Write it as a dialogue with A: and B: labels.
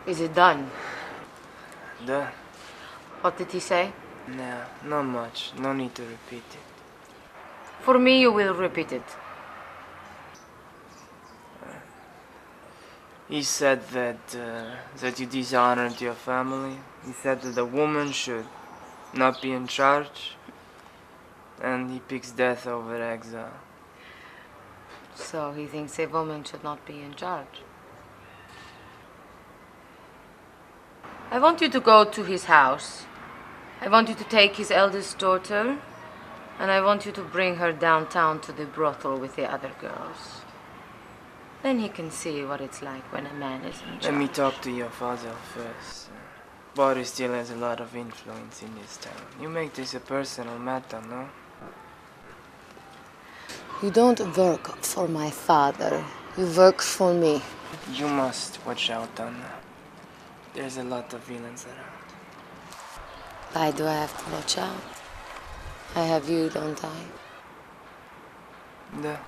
A: Is it done?
B: Done.
A: What did he say?
B: Nah, not much. No need to repeat it.
A: For me, you will repeat it.
B: He said that you dishonored your family. He said that a woman should not be in charge. And he picks death over exile.
A: So he thinks a woman should not be in charge. I want you to go to his house. I want you to take his eldest daughter, and I want you to bring her downtown to the brothel with the other girls. Then he can see what it's like when a man is in charge.
B: Let me talk to your father first. Boris still has a lot of influence in this town. You make this a personal matter, no?
A: You don't work for my father. You work for me.
B: You must watch out, Anna. There's a lot of villains around.
A: Why do I have to watch out? I have you, don't I?
B: Да.